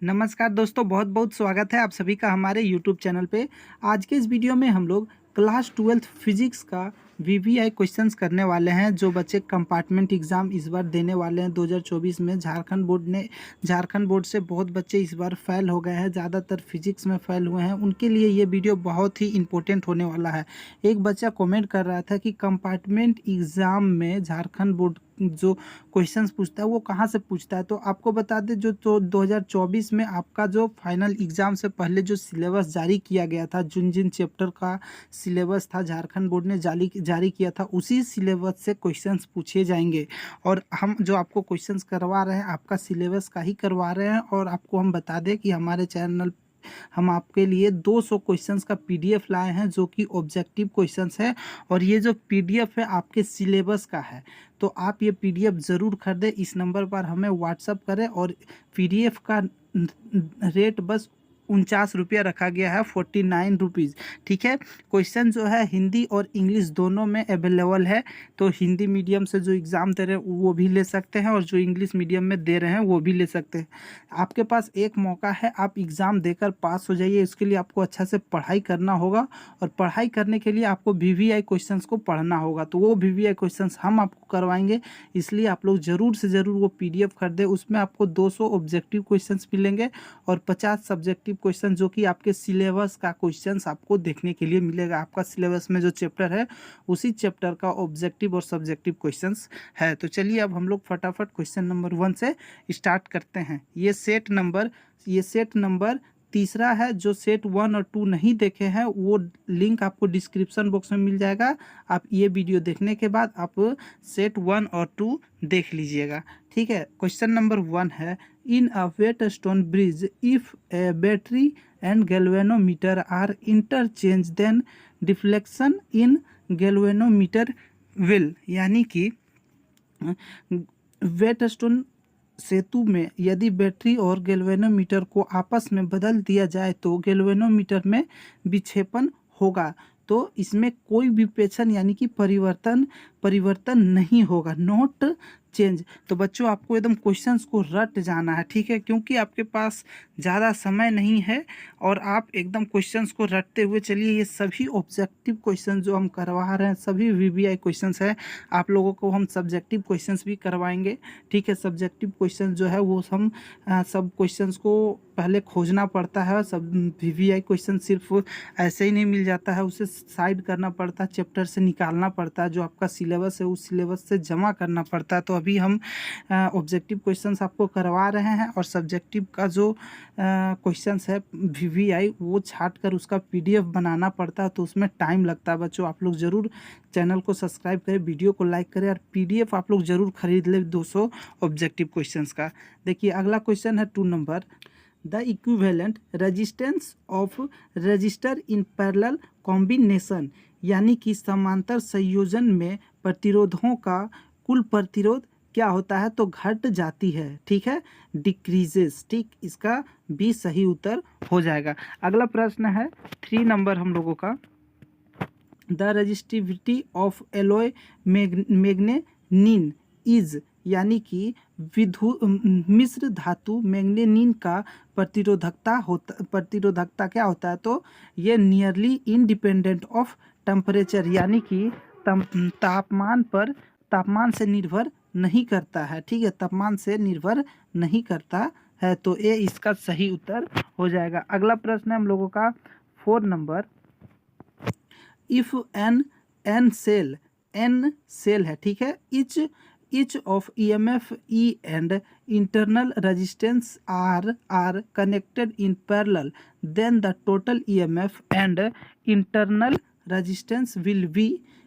नमस्कार दोस्तों, बहुत बहुत स्वागत है आप सभी का हमारे यूट्यूब चैनल पे। आज के इस वीडियो में हम लोग क्लास 12th फिजिक्स का वीवीआई क्वेश्चंस करने वाले हैं। जो बच्चे कंपार्टमेंट एग्ज़ाम इस बार देने वाले हैं 2024 में, झारखंड बोर्ड से बहुत बच्चे इस बार फेल हो गए हैं, ज़्यादातर फिजिक्स में फेल हुए हैं। उनके लिए ये वीडियो बहुत ही इंपॉर्टेंट होने वाला है। एक बच्चा कमेंट कर रहा था कि कंपार्टमेंट एग्ज़ाम में झारखंड बोर्ड जो क्वेश्चंस पूछता है वो कहाँ से पूछता है। तो आपको बता दें, जो तो 2024 में आपका जो फाइनल एग्ज़ाम से पहले जो सिलेबस जारी किया गया था, जिन जिन चैप्टर का सिलेबस था झारखंड बोर्ड ने जारी किया था, उसी सिलेबस से क्वेश्चंस पूछे जाएंगे। और हम जो आपको क्वेश्चंस करवा रहे हैं आपका सिलेबस का ही करवा रहे हैं। और आपको हम बता दें कि हमारे चैनल हम आपके लिए 200 क्वेश्चंस का पीडीएफ लाए हैं, जो कि ऑब्जेक्टिव क्वेश्चंस है। और ये जो पीडीएफ है आपके सिलेबस का है, तो आप ये पीडीएफ ज़रूर खरीदें। इस नंबर पर हमें व्हाट्सअप करें। और पीडीएफ का रेट बस 49 रुपया रखा गया है, 49 रुपीज़। ठीक है। क्वेश्चन जो है हिंदी और इंग्लिश दोनों में अवेलेबल है। तो हिंदी मीडियम से जो एग्ज़ाम दे रहे हैं वो भी ले सकते हैं, और जो इंग्लिश मीडियम में दे रहे हैं वो भी ले सकते हैं। आपके पास एक मौका है, आप एग्ज़ाम देकर पास हो जाइए। इसके लिए आपको अच्छा से पढ़ाई करना होगा, और पढ़ाई करने के लिए आपको वीवीआई क्वेश्चंस को पढ़ना होगा। तो वो वीवीआई क्वेश्चंस हम आपको करवाएंगे, इसलिए आप लोग ज़रूर से ज़रूर वो पीडीएफ खरीदें। उसमें आपको 200 ऑब्जेक्टिव क्वेश्चंस मिलेंगे और 50 सब्जेक्टिव क्वेश्चन, जो कि आपके सिलेबस का क्वेश्चंस आपको देखने के लिए मिलेगा। आपका सिलेबस में जो चैप्टर है उसी चैप्टर का ऑब्जेक्टिव और सब्जेक्टिव क्वेश्चंस है। तो चलिए अब हम लोग फटाफट क्वेश्चन नंबर 1 से स्टार्ट करते हैं। ये सेट नंबर तीसरा है। जो सेट 1 और 2 नहीं देखे हैं वो लिंक आपको डिस्क्रिप्शन बॉक्स में मिल जाएगा। आप ये वीडियो देखने के बाद आप सेट 1 और 2 देख लीजिएगा। ठीक है। क्वेश्चन नंबर 1 है, in a Wheatstone bridge if a battery and galvanometer are interchange then deflection in galvanometer will. यानी कि वेट स्टोन सेतु में यदि बैटरी और गैल्वेनोमीटर को आपस में बदल दिया जाए तो गैल्वेनोमीटर में विक्षेपण होगा। तो इसमें कोई विक्षेपण यानी कि परिवर्तन नहीं होगा, नॉट चेंज। तो बच्चों आपको एकदम क्वेश्चंस को रट जाना है। ठीक है, क्योंकि आपके पास ज़्यादा समय नहीं है, और आप एकदम क्वेश्चंस को रटते हुए चलिए। ये सभी ऑब्जेक्टिव क्वेश्चन जो हम करवा रहे हैं सभी वीवीआई क्वेश्चंस है। आप लोगों को हम सब्जेक्टिव क्वेश्चंस भी करवाएंगे। ठीक है। सब्जेक्टिव क्वेश्चन जो है वो हम सब क्वेश्चंस को पहले खोजना पड़ता है। सब वीवीआई क्वेश्चन सिर्फ ऐसे ही नहीं मिल जाता है, उसे साइड करना पड़ता है, चैप्टर से निकालना पड़ता है। जो आपका सिलेबस है उस सिलेबस से जमा करना पड़ता है। तो अभी हम ऑब्जेक्टिव क्वेश्चंस आपको करवा रहे हैं, और सब्जेक्टिव का जो क्वेश्चंस है वीवीआई वो छाट कर उसका पीडीएफ बनाना पड़ता है, तो उसमें टाइम लगता है। बच्चों आप लोग ज़रूर चैनल को सब्सक्राइब करें, वीडियो को लाइक करें, और पीडीएफ आप लोग ज़रूर खरीद लें 200 ऑब्जेक्टिव क्वेश्चंस का। देखिए अगला क्वेश्चन है 2 number, the equivalent resistance of register in parallel combination. यानी कि समांतर संयोजन में प्रतिरोधों का कुल प्रतिरोध क्या होता है, तो घट जाती है। ठीक है, डिक्रीजेस। ठीक, इसका बी सही उत्तर हो जाएगा। अगला प्रश्न है 3 नंबर हम लोगों का, the resistivity of alloy manganin is. यानी कि मिश्र धातु मैग्नेनिन का प्रतिरोधकता क्या होता है, तो ये नियरली इंडिपेंडेंट ऑफ टेम्परेचर। यानी कि तापमान से निर्भर नहीं करता है। ठीक है, तापमान से निर्भर नहीं करता है। तो ये इसका सही उत्तर हो जाएगा। अगला प्रश्न है हम लोगों का 4 नंबर, इफ एन सेल है। ठीक है, each of EMF E and internal resistance R are connected in parallel, then the total EMF and internal resistance will be।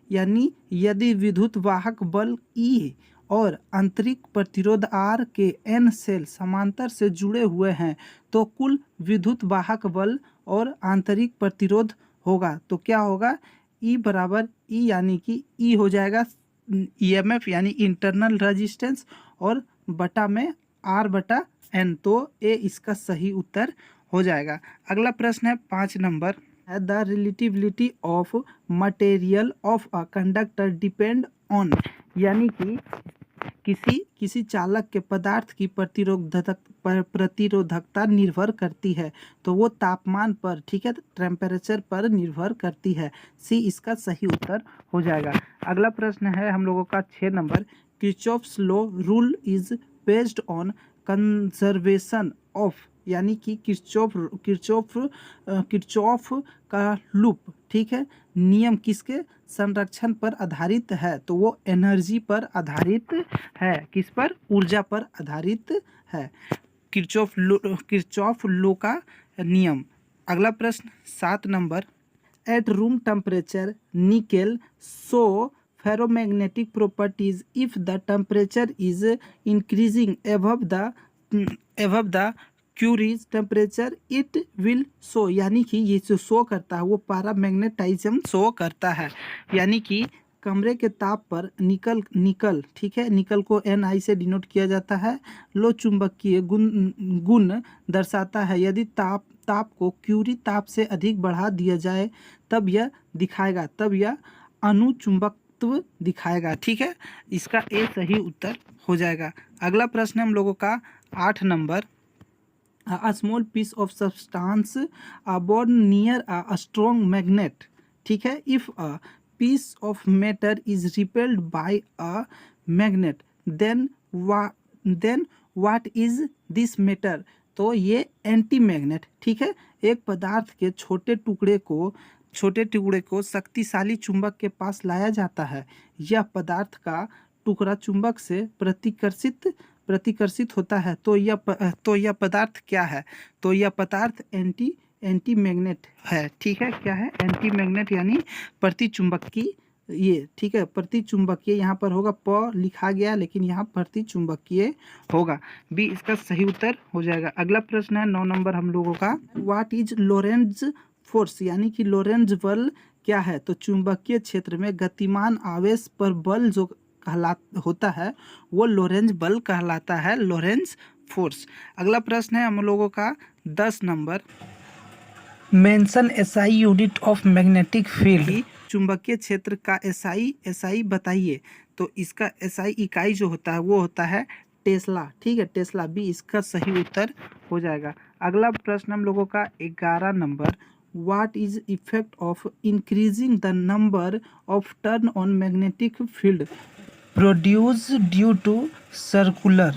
यानी यदि विद्युत वाहक बल E और आंतरिक प्रतिरोध R के N सेल समांतर से जुड़े हुए हैं, तो कुल विद्युत वाहक बल और आंतरिक प्रतिरोध होगा। तो क्या होगा, E बराबर E, यानी कि E हो जाएगा ईएमएफ यानी इंटरनल रेजिस्टेंस, और बटा में आर बटा एन। तो ए इसका सही उत्तर हो जाएगा। अगला प्रश्न है 5 number, the relativity of material of a conductor depend on. यानी कि किसी चालक के पदार्थ की प्रतिरोधकता निर्भर करती है, तो वो तापमान पर, ठीक है, टेम्परेचर पर निर्भर करती है। सी इसका सही उत्तर हो जाएगा। अगला प्रश्न है हम लोगों का 6 number, Kirchhoff's law rule is based on conservation of, यानी कि किर्चॉफ का लूप, ठीक है, नियम किसके संरक्षण पर आधारित है, तो वो एनर्जी पर आधारित है। किस पर? ऊर्जा पर आधारित है, किर्चॉफ लॉ का नियम। अगला प्रश्न 7 number, at room temperature nickel show ferromagnetic properties if the temperature is increasing above the Curie's temperature it will show, यानी कि ये जो शो करता है वो पैरामैग्नेटाइज्म शो करता है, यानी कि कमरे के ताप पर निकल, ठीक है, निकल को Ni से डिनोट किया जाता है, लो चुंबकीय गुण दर्शाता है। यदि ताप को क्यूरी ताप से अधिक बढ़ा दिया जाए तब यह अनुचुंबकत्व दिखाएगा, ठीक है, इसका ए सही उत्तर हो जाएगा। अगला प्रश्न हम लोगों का 8 number, a small piece of substance born near a strong magnet, ठीक है, if a piece of matter is repelled by a magnet then what is this matter, तो ये एंटी मैग्नेट, ठीक है, एक पदार्थ के छोटे टुकड़े को शक्तिशाली चुंबक के पास लाया जाता है। यह पदार्थ का टुकड़ा चुंबक से प्रतिकर्षित होता है, तो यह पदार्थ क्या है, तो यह पदार्थ एंटी मैग्नेट है, ठीक है, क्या है? एंटी मैग्नेट यानी प्रतिचुंबकीय, ये ठीक है, प्रतिचुंबकीय यहाँ पर होगा, प लिखा गया लेकिन यहाँ प्रतिचुंबकीय होगा, बी इसका सही उत्तर हो जाएगा। अगला प्रश्न है 9 नंबर हम लोगों का, व्हाट इज लोरेंज फोर्स, यानी कि लोरेंज बल क्या है, तो चुंबकीय क्षेत्र में गतिमान आवेश पर बल जो होता है वो लोरेंज बल कहलाता है, लोरेंज फोर्स। अगला प्रश्न है हम लोगों का 10 number, mention SI unit of magnetic field, चुंबकीय क्षेत्र का एसआई बताइए, तो इसका एसआई इकाई जो होता है वो होता है टेस्ला, ठीक है, टेस्ला, बी इसका सही उत्तर हो जाएगा। अगला प्रश्न हम लोगों का 11 number, what is effect of increasing the number of turn on magnetic field produce due to circular,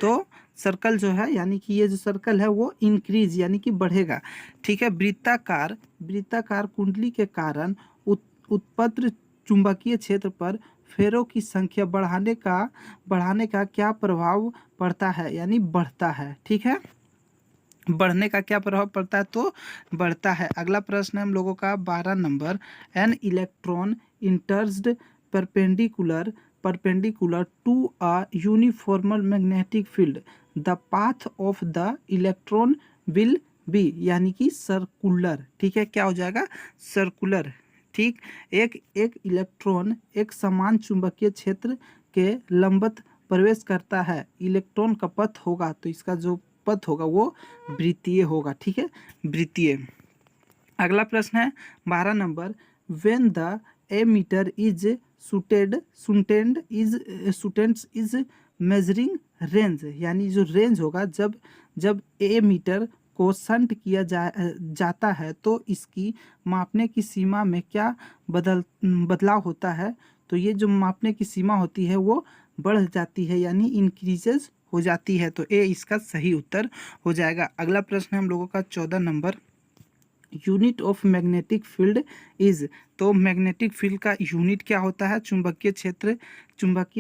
तो सर्कल जो है, यानी कि ये जो सर्कल है वो इंक्रीज यानी कि बढ़ेगा, ठीक है, वृत्ताकार कुंडली के कारण उत्पन्न चुंबकीय क्षेत्र पर फेरों की संख्या बढ़ाने का क्या प्रभाव पड़ता है, यानी बढ़ता है, ठीक है, बढ़ने का क्या प्रभाव पड़ता है, तो बढ़ता है। अगला प्रश्न है हम लोगों का 12 number, an electron entered perpendicular to a uniform magnetic field the path of the electron will be, यानी कि सर्कुलर, ठीक है, क्या हो जाएगा? सर्कुलर, ठीक, एक इलेक्ट्रॉन एक समान चुंबकीय क्षेत्र के लंबवत प्रवेश करता है, इलेक्ट्रॉन का पथ होगा, तो इसका जो पथ होगा वो वृत्तीय होगा, ठीक है, वृत्तीय। अगला प्रश्न है 12 number, when the ammeter is shunted is measuring range, यानी जो रेंज होगा जब एमीटर को शंट किया जाता है तो इसकी मापने की सीमा में क्या बदलाव होता है, तो ये जो मापने की सीमा होती है वो बढ़ जाती है, यानी इंक्रीजेज हो जाती है, तो ए इसका सही उत्तर हो जाएगा। अगला प्रश्न हम लोगों का 14 number, unit of magnetic field is, तो मैग्नेटिक फील्ड का यूनिट क्या होता है? चुंबकीय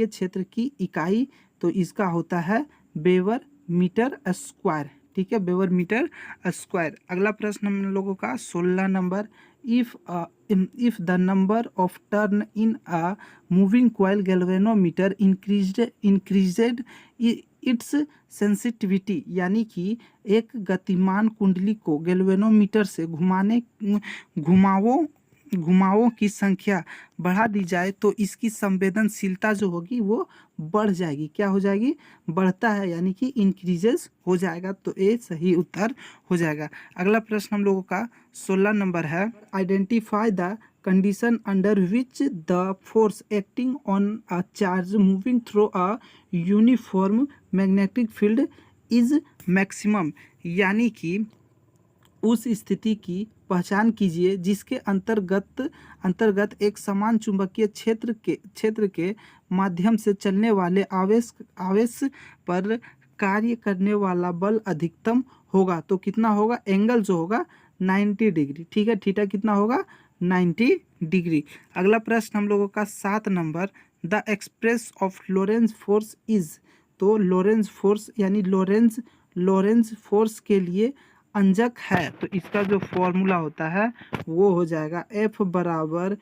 क्षेत्र की इकाई, तो इसका होता है वेबर मीटर स्क्वायर, ठीक है, वेबर मीटर स्क्वायर। अगला प्रश्न हम लोगों का 16 number, if the number of turn in a moving coil galvanometer increased its sensitivity, यानी कि एक गतिमान कुंडली को गैल्वेनोमीटर से घुमावों की संख्या बढ़ा दी जाए तो इसकी संवेदनशीलता जो होगी वो बढ़ जाएगी, क्या हो जाएगी? बढ़ता है, यानी कि इंक्रीजेस हो जाएगा, तो ए सही उत्तर हो जाएगा। अगला प्रश्न हम लोगों का 16 नंबर है, identify the condition under which the force acting on a charge moving through a uniform magnetic field is maximum। यानी कि उस स्थिति की पहचान कीजिए जिसके अंतर्गत एक समान चुंबकीय क्षेत्र के माध्यम से चलने वाले आवेश पर कार्य करने वाला बल अधिकतम होगा। तो कितना होगा, एंगल जो होगा 90 डिग्री, ठीक है। थीटा कितना होगा, 90 डिग्री। अगला प्रश्न हम लोगों का 7 number, the express of Lorentz force is. तो लोरेंज फोर्स यानी लोरेंज फोर्स के लिए अंजक है, तो इसका जो फॉर्मूला होता है वो हो जाएगा F बराबर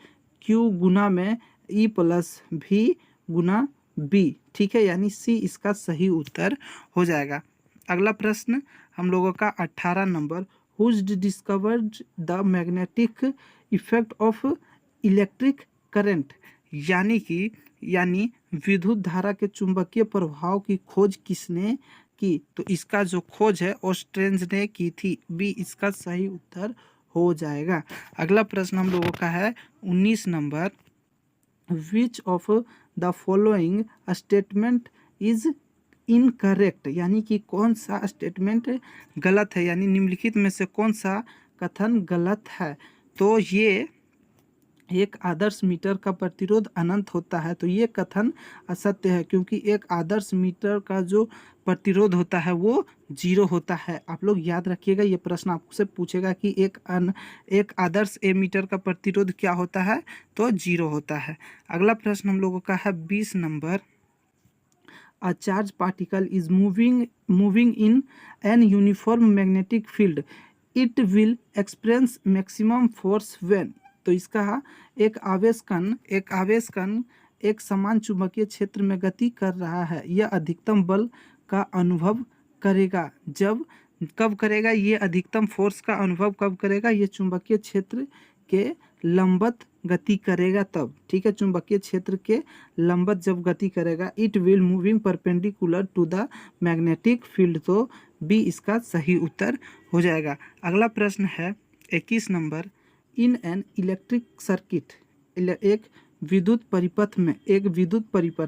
Q गुना में E प्लस V गुना B, ठीक है। यानी C इसका सही उत्तर हो जाएगा। अगला प्रश्न हम लोगों का 18 number, who discovered the magnetic effect of electric current. यानी विद्युत धारा के चुंबकीय प्रभाव की खोज किसने की। तो इसका जो खोज है ऑस्ट्रेंज ने की थी, बी इसका सही उत्तर हो जाएगा। अगला प्रश्न हम लोगों का है 19 number, which of the following statement is incorrect. यानी कि कौन सा स्टेटमेंट गलत है, यानी निम्नलिखित में से कौन सा कथन गलत है। तो ये एक आदर्श मीटर का प्रतिरोध अनंत होता है, तो ये कथन असत्य है, क्योंकि एक आदर्श मीटर का जो प्रतिरोध होता है वो 0 होता है। आप लोग याद रखिएगा, ये प्रश्न आपसे पूछेगा कि एक आदर्श मीटर का प्रतिरोध क्या होता है, तो 0 होता है। अगला प्रश्न हम लोगों का है 20 number, a charged particle is moving in an uniform magnetic field, it will experience maximum force when। तो इसका एक आवेश कण एक समान चुंबकीय क्षेत्र में गति कर रहा है, यह अधिकतम बल का अनुभव करेगा। कब करेगा ये अधिकतम फोर्स का अनुभव कब करेगा, ये चुंबकीय क्षेत्र के लंबवत गति करेगा तब, ठीक है। चुंबकीय क्षेत्र के लंबवत जब गति करेगा, it will moving perpendicular to the magnetic field. तो बी इसका सही उत्तर हो जाएगा। अगला प्रश्न है 21 number, in an electric circuit, एक विद्युत परिपथ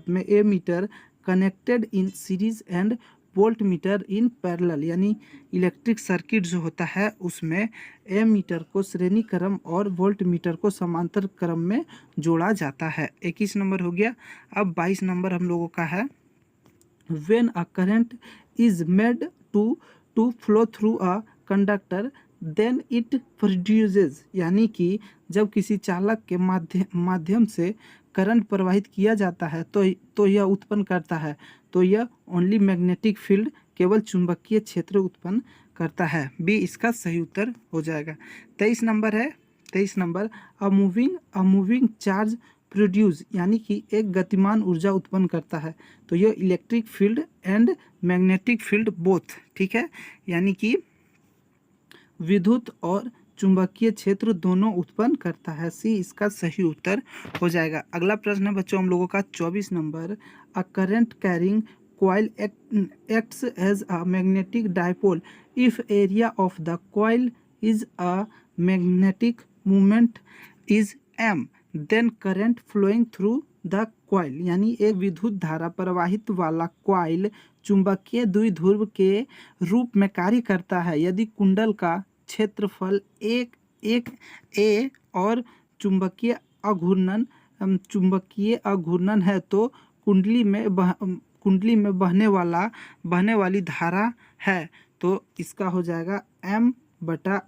में ammeter connected in series and voltmeter in parallel. यानी इलेक्ट्रिक सर्किट जो होता है उसमें ए मीटर को श्रेणी क्रम और वोल्ट मीटर को समांतर क्रम में जोड़ा जाता है। 21 नंबर हो गया। अब 22 नंबर हम लोगों का है, when a current is made to flow through a conductor then it produces. यानी कि जब किसी चालक के माध्यम से करंट प्रवाहित किया जाता है तो यह उत्पन्न करता है, तो यह ओनली मैग्नेटिक फील्ड, केवल चुंबकीय क्षेत्र उत्पन्न करता है। बी इसका सही उत्तर हो जाएगा। 23 नंबर है, 23 number, a moving charge produce. यानी कि एक गतिमान ऊर्जा उत्पन्न करता है, तो यह electric field and magnetic field both, ठीक है। यानी कि विद्युत और चुंबकीय क्षेत्र दोनों उत्पन्न करता है। सी इसका सही उत्तर हो जाएगा। अगला प्रश्न है बच्चों हम लोगों का 24 number, a current carrying coil acts as a magnetic dipole if area of the coil is a magnetic moment is m, then current flowing through the coil। यानी एक विद्युत धारा प्रवाहित वाला कॉइल चुंबकीय द्विध्रुव के रूप में कार्य करता है यदि कुंडल का क्षेत्रफल एक ए और चुंबकीय अघूर्णन है, तो कुंडली में बहने वाली धारा है, तो इसका हो जाएगा m/a,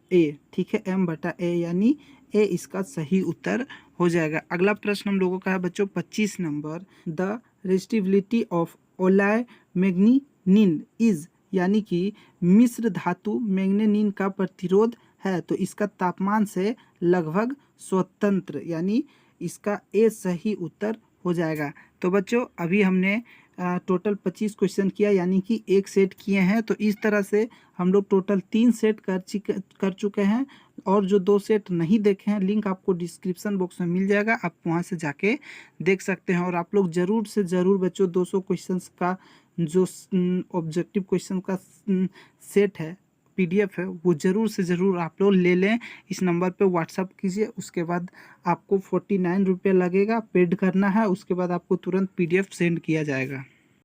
ठीक है, m/a, यानी ए इसका सही उत्तर हो जाएगा। अगला प्रश्न हम लोगों का है बच्चों 25 number, the resistivity of alloy manganin is. यानी कि मिश्र धातु मैग्नीनिन का प्रतिरोध है, तो इसका तापमान से लगभग स्वतंत्र, यानी इसका ए सही उत्तर हो जाएगा। तो बच्चों अभी हमने टोटल 25 क्वेश्चन किया, यानी कि एक सेट किए हैं। तो इस तरह से हम लोग टोटल 3 सेट कर चुके हैं, और जो 2 सेट नहीं देखे हैं लिंक आपको डिस्क्रिप्शन बॉक्स में मिल जाएगा, आप वहां से जाके देख सकते हैं। और आप लोग ज़रूर से ज़रूर बच्चों 200 क्वेश्चन का जो ऑब्जेक्टिव क्वेश्चन का सेट है पीडीएफ है वो ज़रूर से ज़रूर आप लोग ले लें। इस नंबर पे व्हाट्सअप कीजिए, उसके बाद आपको 49 रुपये लगेगा, पेड करना है, उसके बाद आपको तुरंत पीडीएफ सेंड किया जाएगा।